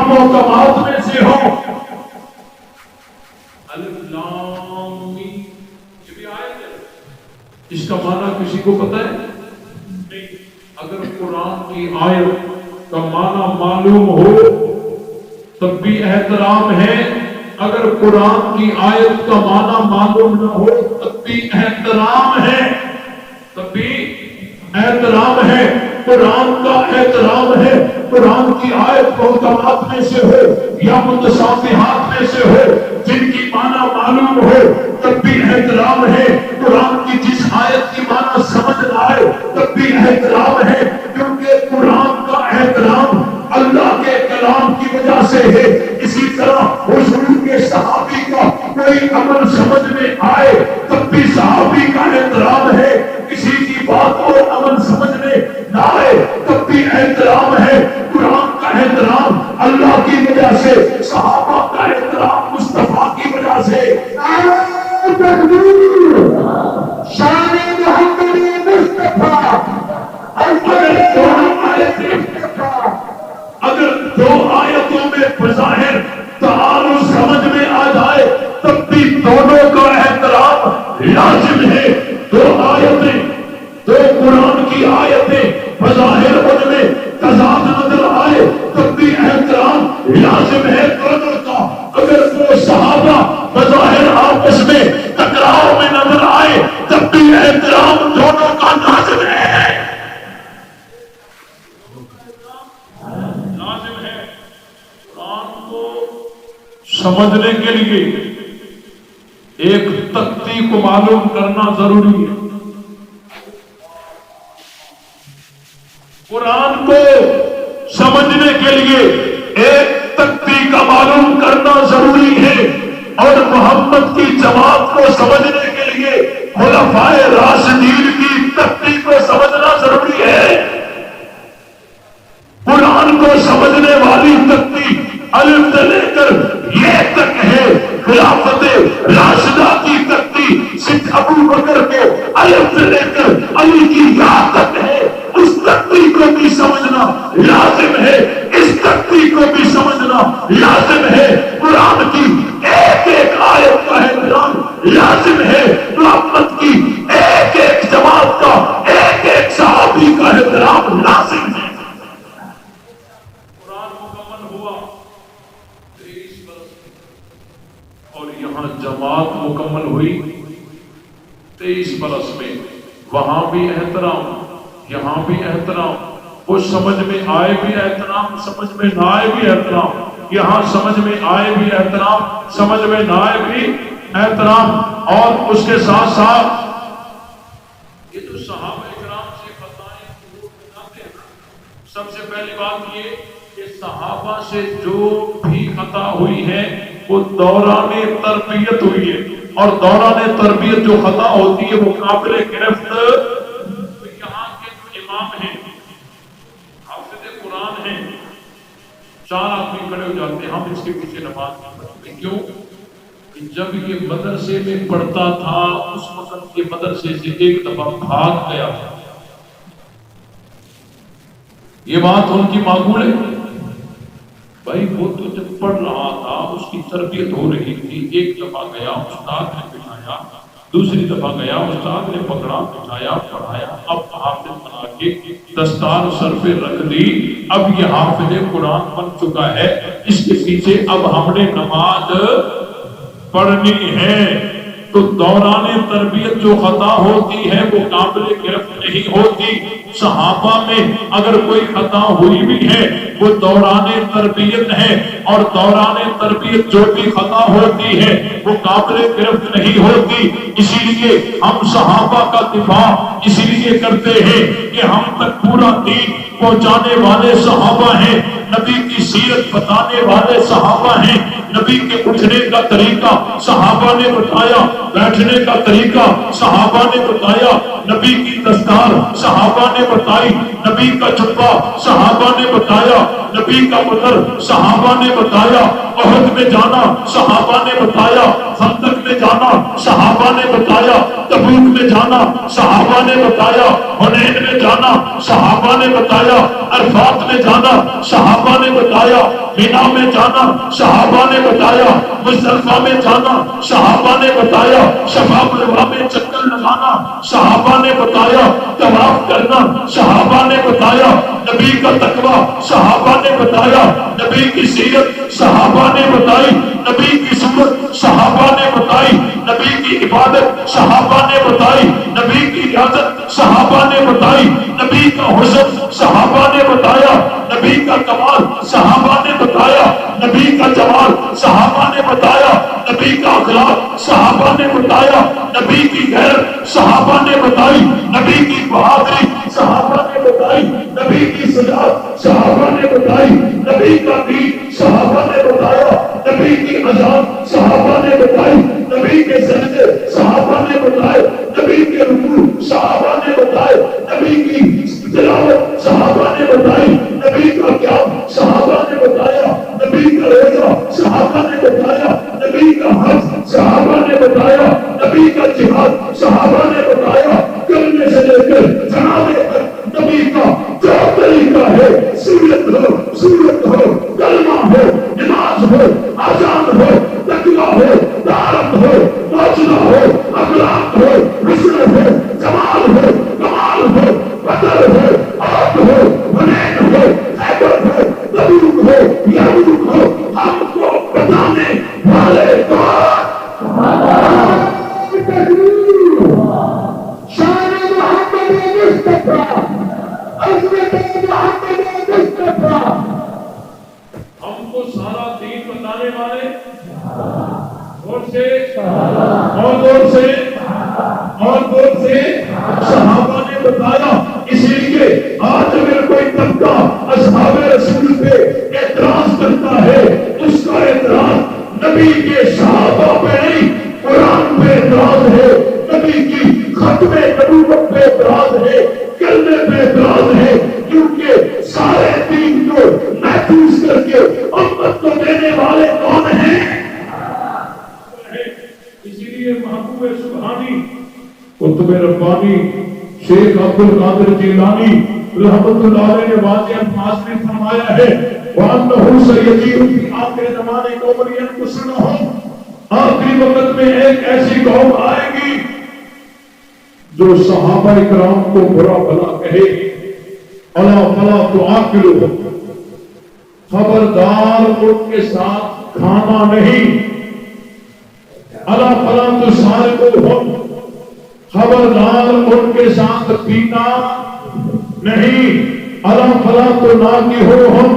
محکمات میں سے ہوں. الف لام میم یہ بھی آیت ہے. اس کا معنی کسی کو پتہ ہے؟ نہیں. اگر قرآن کی آیت کا معنی معلوم ہو تب بھی احترام ہے، اگر قرآن کی آیت کا معنی معلوم نہ ہو تب بھی احترام ہے، تب بھی احترام ہے. قرآن کا احترام ہے. قرآن کی آیت محکمات میں سے ہو یا متشابہات میں سے ہو، جن کی معنی معلوم ہو تب بھی احترام ہے. قرآن کی جس آیت کی معنی سمجھ نہ آئے تب بھی احترام ہے، کیونکہ قرآن کا احترام اللہ کے کلام کی وجہ سے ہے. اسی طرح حضور کے صحابی کا کوئی عمل سمجھ میں آئے تب بھی صحابی کا احترام ہے. کسی کی بات اور عمل سمجھ میں نہ آئے تب بھی احترام ہے. قرآن کا احترام اللہ کی وجہ سے، صحابہ کا احترام مصطفیٰ کی وجہ سے. شان محمد مصطفیٰ. اگر دو آیتوں میں بظاہر تعارض سمجھ میں آ جائے تب بھی دونوں کا احترام لازم ہے. دو آیتیں، دو قرآن کی آیتیں بظاہر ان میں تضاد نظر آئے تب بھی احترام لازم ہے دونوں کا. اگر وہ صحابہ بظاہر آپس میں ٹکراؤ میں نظر آئے تب بھی احترام دونوں کا لازم ہے. لازم ہے. قرآن کو سمجھنے کے لیے ایک تختی کو معلوم کرنا ضروری ہے. قرآن کو سمجھنے کے لیے ایک تختی کا معلوم کرنا ضروری ہے، اور محمد کی جماعت کو سمجھنے کے لیے خلفائے راشدین کی تختی کو سمجھنا ضروری ہے. قرآن کو سمجھنے والی تختی الف سے لے کر یہ تک ہے. خلافت راشدہ کی تختی صرف ابو بکر کے الف سے لے کر علی کی یا تک ہے. اس تختی کو بھی سمجھنا لازم ہے، اس تختی کو بھی سمجھنا لازم ہے. قرآن کی ایک ایک آیت کا احترام لازم ہے. محمد کی ایک ایک جماعت کا، ایک ایک صحابی کا احترام لازم ہے. قرآن مکمل ہوا 23 برس اور یہاں جماعت مکمل ہوئی 23 برس میں. وہاں بھی احترام، یہاں بھی احترام. وہ سمجھ میں آئے بھی احترام، سمجھ میں نہ آئے بھی احترام. یہاں سمجھ میں آئے بھی احترام، سمجھ میں نہ آئے بھی احترام. اور اس کے ساتھ ساتھ یہ جو صحابہ کرام سے خطائیں بتاتے ہیں، سب سے پہلی بات یہ کہ صحابہ سے جو بھی خطا ہوئی ہے وہ دوران تربیت ہوئی ہے، اور دوران تربیت جو خطا ہوتی ہے وہ قابل گرفت. یہاں کے جو امام ہیں، حافظ قرآن ہیں، 4 آدمی کھڑے ہو جاتے ہیں، ہم اس کے پیچھے نماز نہیں پڑھتے. کیوں؟ کہ جب یہ مدرسے میں پڑھتا تھا اس وقت کے مدرسے سے ایک دفعہ بھاگ گیا تھا. یہ بات ان کی معقول ہے؟ بھائی وہ تو جب پڑھ رہا تھا اس کی تربیت ہو رہی تھی، ایک دفعہ گیا استاد نے بٹھایا، دوسری دفعہ گیا استاد نے پکڑا بٹھایا پڑھایا، اب حافظ بنا کے دستار سر پہ رکھ دی. اب یہ حافظ قرآن بن چکا ہے، اس کے پیچھے اب ہم نے نماز پڑھنی ہے. تو دوران تربیت جو خطا ہوتی ہے وہ قابل گرفت نہیں ہوتی. صحابہ میں اگر کوئی خطا ہوئی بھی ہے وہ دوران تربیت ہے، اور دوران تربیت جو بھی خطا ہوتی ہے وہ قابل گرفت نہیں ہوتی. اسی لیے ہم صحابہ کا دفاع اسی لیے کرتے ہیں کہ ہم تک پورا دین پہنچانے والے صحابہ ہیں، نبی کی سیرت بتانے والے صحابہ ہیں. نبی کے اٹھنے کا طریقہ صحابہ نے بتایا، بیٹھنے کا طریقہ صحابہ نے بتایا، نبی کی دستار صحابہ نے بتائی، نبی کا جبہ صحابہ نے بتایا، نبی کا بدر صحابہ نے بتایا، احد میں جانا صحابہ نے بتایا، خندق میں جانا صحابہ نے بتایا، تبوک میں جانا صحابہ نے بتایا، حنین میں جانا صحابہ نے بتایا، عرفات میں جانا صحابہ نے بتایا، مینا میں جانا صحابہ نے بتایا، مزدلفہ میں جانا صحابہ نے بتایا، صفا مروا میں چکر لگانا صحابہ نے بتایا، طواف کرنا صحابہ نے بتایا، نبی کا تقویٰ صحابہ نے بتایا، نبی کی سیرت صحابہ نے بتائی، نبی کی سنت صحابہ نے بتائی، نبی کی عبادت صحابہ نے بتائی، نبی کی ریاضت صحابہ نے بتائی، نبی کا حسن صحابہ نے بتایا، نبی کا کمال صحابہ نے بتایا، نبی کا جمال صحابہ نے بتایا، نبی کا اخلاق صحابہ نے بتایا، نبی کی غیرت صحابہ نے بتائی، نبی کی بہادری صحابہ نے بتائی، نبی کی سجاد صحابہ نے بتائی، نبی کا دین صحابہ نے بتایا، نبی کی اذان صحابہ نے بتائی، نبی کے سجدے صحابہ نے بتائے، نبی کے رکوع صحابہ نے بتائے، نبی کی تلاوت صحابہ نے بتائی، نبی کا قیام صحابہ نے بتایا، نبی کا روزہ صحابہ نے بتایا، نبی کا حج صحابہ نے بتایا، نبی کا جہاد صحابہ نے بتایا، کرنے سے لے کر جنازے تک نبی کا جو طریقہ ہے، سورت ہو کلمہ ہو نماز ہو اذان ہو تقویٰ ہو طہارت ہو معجزہ ہو اخلاق ہو حسن ہو جمال ہو کمال ہو بدر ہو عہد ہو حنین ہو خیبر ہو تبوک ہو یرموک ہو ہم کو بتانے والے کون؟ شان محمد مصطفیٰ، عظمت محمد مصطفیٰ، ہم کو سارا دین بتانے والے اور دور سے صحابہ نے بتایا۔ اس لیے آج اگر کوئی طبقہ اصحاب رسول پہ اعتراض کرتا ہے، اس کا اعتراض نبی کے صحابہ پہ نہیں، قرآن پہ اعتراض ہے، نبی کی ختم نبوت پہ اعتراض ہے، کلمے پہ اعتراض ہے، کیونکہ سارے دین کو محفوظ کر کے امت کو دینے والے کون ہیں؟ اسی لیے محبوب سبحانی قطب ربانی شیخ عبد القادر جیلانی رحمۃ اللہ علیہ نے واضح الفاظ میں فرمایا ہے، وَأَنَّهُ سَيَجِيءُ فِي آخِرِ زَمَانِ قَوْمٌ يَنْقُصُونَهُمْ، آخری وقت میں ایک ایسی قوم آئے گی جو صحابہ کرام کو برا بھلا کہے گی، الا فلا تعاقلوا، خبردار ان کے ساتھ کھانا نہیں، الا فلا تسارقوہم، خبردار ان کے ساتھ پینا نہیں، الا فلا تناکحوہم،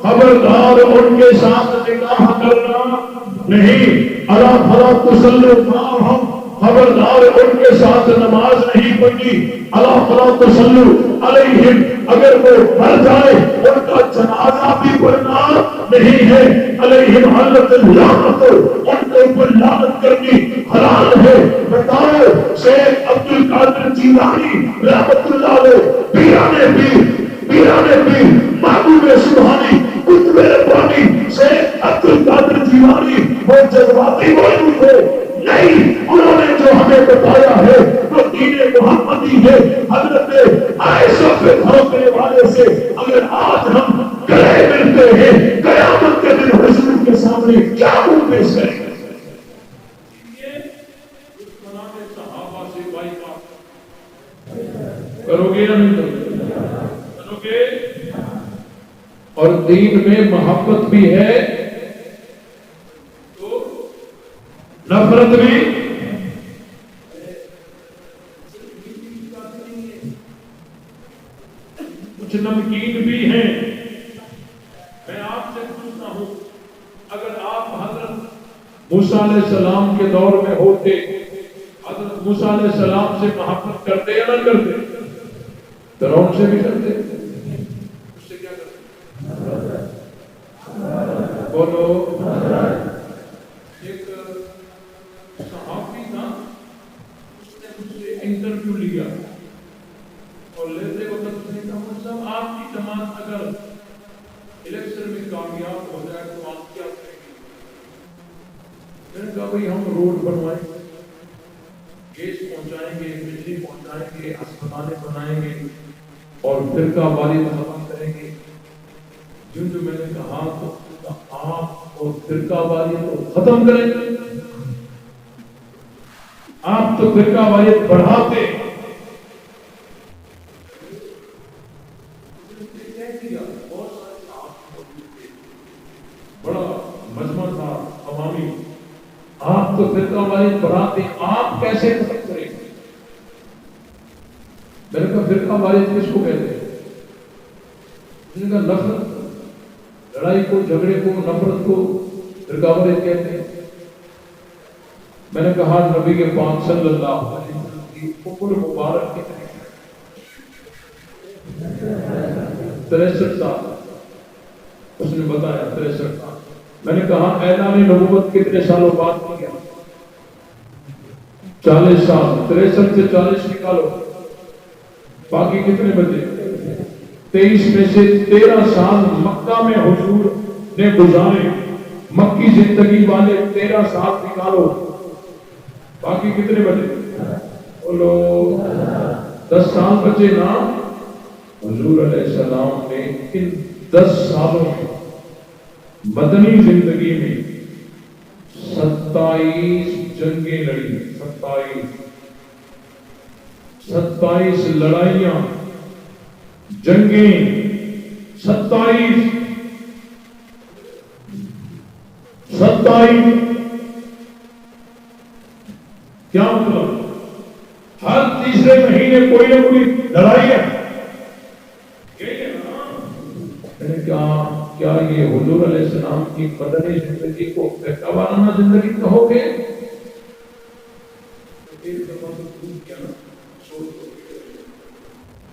خبردار ان کے ساتھ نکاح کرنا نہیں، الا فلا تصلوا معہم، خبردار ان کے ساتھ نماز نہیں پڑھنی، الا فلا تصلوا علیہم، اگر وہ مر جائے ان کا جنازہ بھی پڑھنا نہیں ہے، علیہم حلت اللعنت، ان کے اوپر لعنت کرنی حلال ہے۔ بتاؤ شیخ عبد القادر جیلانی رحمۃ اللہ علیہ پیرانے پیر محبوب سبحانی قطب ربانی شیخ عبد القادر جیلانی وہ جذباتی موجود ہے نہیں، انہوں نے جو ہمیں بتایا ہے وہ دین محمدی ہے۔ حضرت عائشہ پہ دھوکنے والے سے اگر آج ہم گلے ملتے ہیں، قیامت کے دن حضور کے سامنے کیا منہ پیش کریں گے؟ کرو گے یا نہیں کرو گے؟ اور دین میں محبت بھی ہے تو نفرت بھی، کچھ نمکین بھی ہیں۔ میں آپ سے پوچھتا ہوں، اگر آپ حضرت موسیٰ علیہ السلام کے دور میں ہوتے، حضرت موسیٰ علیہ السلام سے محبت کرتے یا نہ کرتے؟ فرعون سے بھی کرتے، اس سے کیا کرتے؟ بولو ہو جائے تو آپ کیا کریں گے؟ میں نے کہا بھائی ہم روڈ بنوائیں گے، گیس پہنچائیں گے، بجلی پہنچائیں گے، اسپتالیں بنائیں گے اور فرقہ واریت ختم کریں گے۔ جو میں نے کہا تو آپ اور فرقہ واریت کو ختم کریں، آپ تو فرقہ واریت بڑھاتے۔ بڑا مجمع تھا عوامی، آپ تو فرقہ واریت بڑھاتے، آپ کیسے ختم کریں گے؟ میں نے کہا فرقہ واریت کس کو کہتے ہیں؟ میں نے کہا نفرت، لڑائی کو، جھگڑے کو، نفرت کو فرقہ واریت کہتے ہیں۔ میں نے کہا نبی کے پاک صلی اللہ علیہ وسلم کی عمر مبارک کتنی؟ 63 سال۔ اس نے بتایا 63 سال۔ میں نے کہا اعلان نبوت کتنے سالوں بعد کیا؟ 40 سال۔ 63 سے 40 نکالو، باقی کتنے بچے؟ 23 میں سے 13 سال مکہ میں حضور نے گزارے، مکی زندگی والے 13 سال نکالو، باقی کتنے بچے؟ بولو 10 سال بچے نا۔ حضور علیہ السلام نے ان 10 سالوں میں مدنی زندگی میں 27 جنگیں لڑی، 27 لڑائیاں، جنگیں، 27 کیا مطلب؟ ہر تیسرے مہینے کوئی نہ کوئی لڑائی ہے۔ میں نے کہا کیا یہ حضور علیہ السلام کی مدنی زندگی کو فرقہ وارانہ زندگی کہو گے؟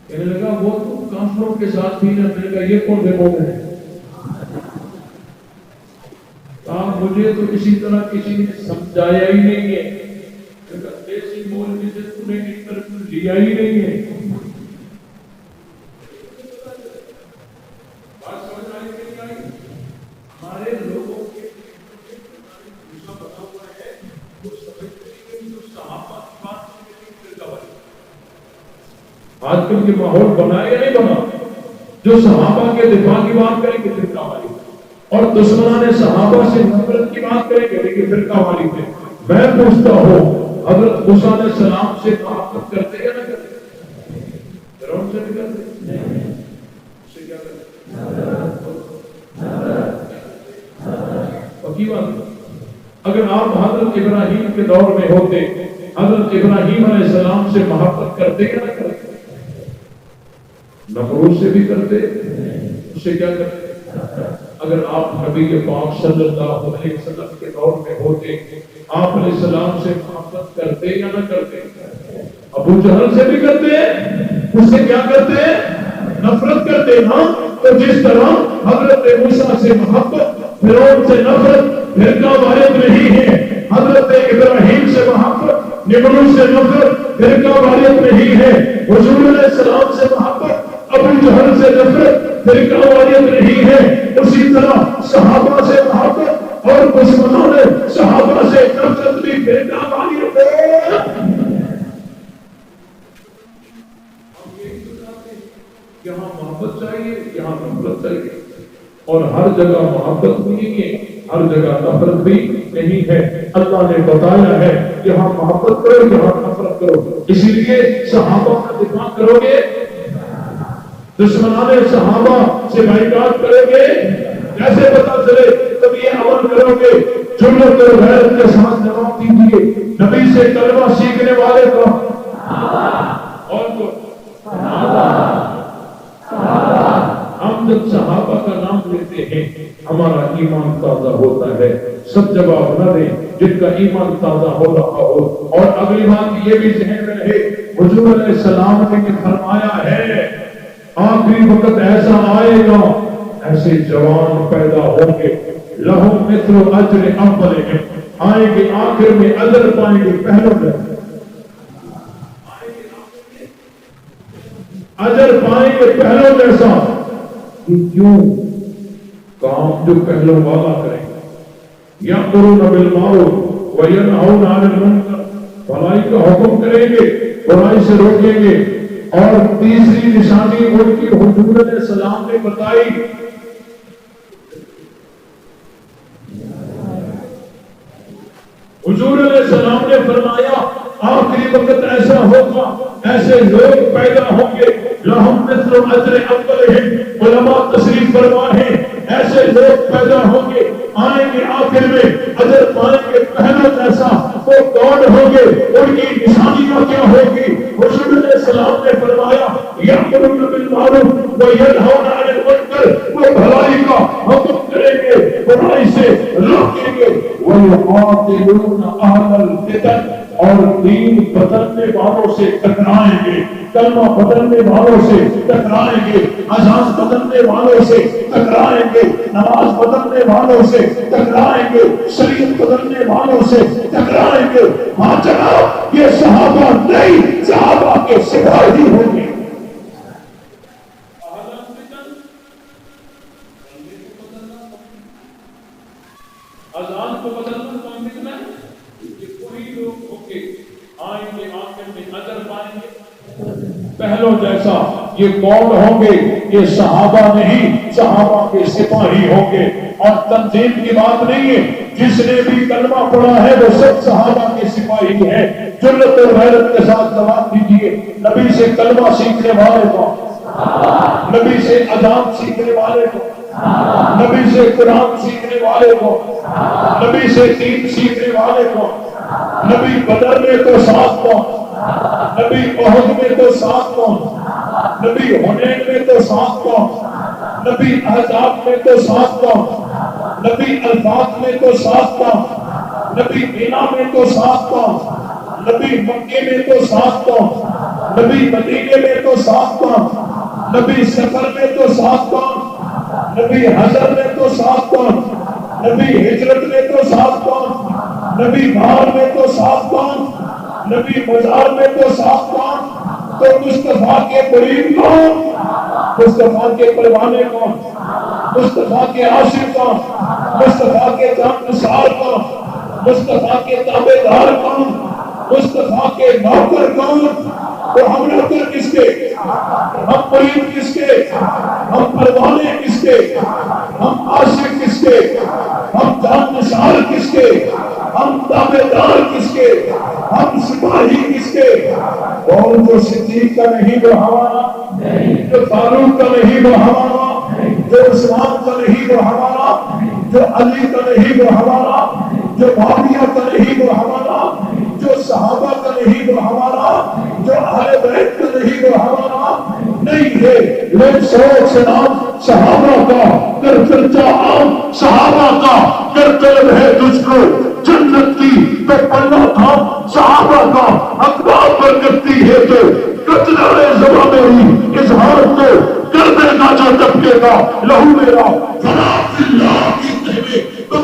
کہنے لگا وہ تو کافروں کے ساتھ بھی نہ۔ میں نے کہا یہ کون سے مومن ہیں؟ مجھے تو اسی طرح کسی نے سمجھایا ہی نہیں ہے، دیسی مولوی سے تم نے انٹرویو لیا ہی نہیں ہے۔ بات سمجھ آئی کہ نہیں آئی؟ ہمارے لوگوں کے دوسرا بتا ہوا ہے وہ سمجھتے ہیں کہ جو صحابہ کی بات فرقہ واریت۔ آج کل کے ماحول بنا یا نہیں بنا؟ جو صحابہ کے دفاع کی بات کریں گے فرقہ واریت، اور دشمنان صحابہ سے نفرت کی بات کریں گے لیکن فرقہ واریت ہے۔ میں پوچھتا ہوں حضرت موسیٰ علیہ السلام سے محبت کرتے یا نہ کرتے؟ فرعون سے بھی کرتے؟ اس سے کیا کرتے؟ پکی بات۔ اگر آپ حضرت ابراہیم کے دور میں ہوتے، حضرت ابراہیم علیہ السلام سے محبت کرتے یا نہ کرتے؟ نمرود سے بھی کرتے؟ اس سے کیا کرتے؟ اگر آپ نبی کے پاک صلی اللہ علیہ وسلم کے دور میں ہوتے، آپ علیہ السلام سے محبت کرتے یا نہ کرتے؟ ابو جہل سے بھی کرتے، اس سے کیا کرتے؟ نفرت کرتے نا۔ تو جس طرح حضرت موسیٰ سے محبت، فرعون سے نفرت فرقہ واریت نہیں ہے، حضرت ابراہیم سے محبت، نمرود سے نفرت فرقہ واریت نہیں ہے، حضور علیہ السلام سے محبت، ابو جہل سے نفرت فرقہ واریت نہیں ہے۔ اسی طرح صحابہ سے محبت اور دشمنوں نے صحابہ سے نفرت بھی فرقہ واریت ہے۔ یہاں محبت چاہیے، یہاں نفرت چاہیے، اور ہر جگہ محبت بھی نہیں ہے، ہر جگہ نفرت بھی نہیں ہے۔ اللہ نے بتایا ہے یہاں محبت کرو، یہاں نفرت کرو۔ اسی لیے صحابہ کا دفاع کرو گے، دشمنان صحابہ سے بائیکاٹ کرو گے، کیسے پتا چلے؟ تب یہ عمل کرو گے جرأت اور غیرت کے ساتھ جواب دیجیے نبی سے کلمہ سیکھنے والے کو اور کو ہم جب صحابہ کا نام لیتے ہیں ہمارا ایمان تازہ ہوتا ہے۔ سب جواب نہ دیں جن کا ایمان تازہ ہو رہا ہو۔ اور اگلی بات یہ بھی ذہن میں رہے، حضور علیہ السلام نے فرمایا ہے آخری وقت ایسا آئے گا، ایسے جوان پیدا ہوں گے، لہم مثل اجر اولہم، آئیں گے آخر میں اجر پائیں گے پہلوں میں، اجر پائیں گے پہلوں جیسا۔ کیوں؟ کام جو پہلو والا کریں گے، یأمرون بالمعروف وینہون عن المنکر، بھلائی کا حکم کریں گے، برائی سے روکیں گے۔ اور تیسری نشانی ان کی حضور علیہ السلام نے بتائی، حضور علیہ السلام نے فرمایا آخری وقت ایسا ہوگا، ایسے لوگ پیدا ہوں گے، لہم مثل اجر اولہم، علماء تشریف فرما ہے، ایسے لوگ پیدا ہوں گے، آئیں گے آخر میں اجر پائیں گے پہلو جیسا، وہ کون ہوں گے، ان کی نشانیاں کیا ہوگی؟ حضور علیہ السلام نے فرمایا یأمرون بالمعروف وینہون عن المنکر، وہ بھلائی کا حکم کریں گے، برائی سے روکیں گے، وَيُقَاتِلُونَ أَهْلَ الْفِتَنِ، اور دین بدلنے والوں سے ٹکرائیں گے، کلمہ بدلنے والوں سے ٹکرائیں گے، اذان بدلنے والوں سے ٹکرائیں گے، نماز بدلنے والوں سے ٹکرائیں گے، شریعت بدلنے والوں سے ٹکرائیں گے۔ ہاں جناب، یہ صحابہ نہیں، صحابہ کے سپاہی ہوں گے۔ اذان کو بدلنا کون نکلا ہے؟ یہ وہی لوگ ہوں گے، آئیں گے آخر میں اجر پائیں گے پہلو جیسا۔ یہ کون ہوں گے؟ یہ صحابہ نہیں، صحابہ کے سپاہی ہوں گے۔ اور تنظیم کی بات نہیں ہے، جس نے بھی کلمہ پڑھا ہے وہ سب صحابہ کے سپاہی ہے۔ جرأت اور غیرت کے ساتھ جواب دیجیے، نبی سے کلمہ سیکھنے والے کو، نبی سے اذان سیکھنے والے کو، نبی سے قرآن سیکھنے والے کو، نبی سے دین سیکھنے والے کو، نبی بدر میں تو ساتھ کو، نبی احد میں تو ساتھ کو، نبی حنین میں تو ساتھ کو، نبی احزاب میں تو ساتھ کو، نبی الفات میں تو ساتھ کو، نبی مینا میں تو ساتھ کو، نبی مکے میں تو ساتھ کو، نبی مدینے میں تو ساتھ کو، نبی سفر میں تو ساتھ کو، نبی حضر میں تو ساتھ کون، نبی ہجرت میں تو ساتھ کون، نبی بہار میں تو ساتھ کون، نبی مزار میں تو ساتھ کون۔ تو مصطفیٰ کے قریب کون، مصطفیٰ کے پروانے کون، مصطفیٰ کے عاشق کون، مصطفیٰ کے جانثار کون، مصطفیٰ کے تابعدار کون، مصطفیٰ کے نوکر کون۔ تو ہم نوکر کس کے، ہم مرید کس کے، ہم پروانے کس کے، ہم عاشق کس کے، ہم جانثار کس کے، ہم تابعدار کس کے، ہم سپاہی کس کے؟ اور جو صدیق کا نہیں وہ ہمارا، جو فاروق کا نہیں وہ ہمارا، جو عثمان کا نہیں وہ ہمارا، جو علی کا نہیں وہ ہمارا، جو معاویہ کا نہیں وہ ہمارا، جو صحابہ کا نہیں وہ ہمارا، جو اہل بیت کا نہیں وہ ہمارا نہیں ہے۔ لوگ سوچ سے نام صحابہ کا کر چرچا عام، صحابہ کا کر طلب ہے تجھ کو جنت کی تو پلہ تھا، صحابہ کا اخبار پر کرتی ہے تو کتنارے زبان میری اظہار تو کر دے گا جو ٹپکے گا لہو میرا فلا فی اللہ کی تہوے تو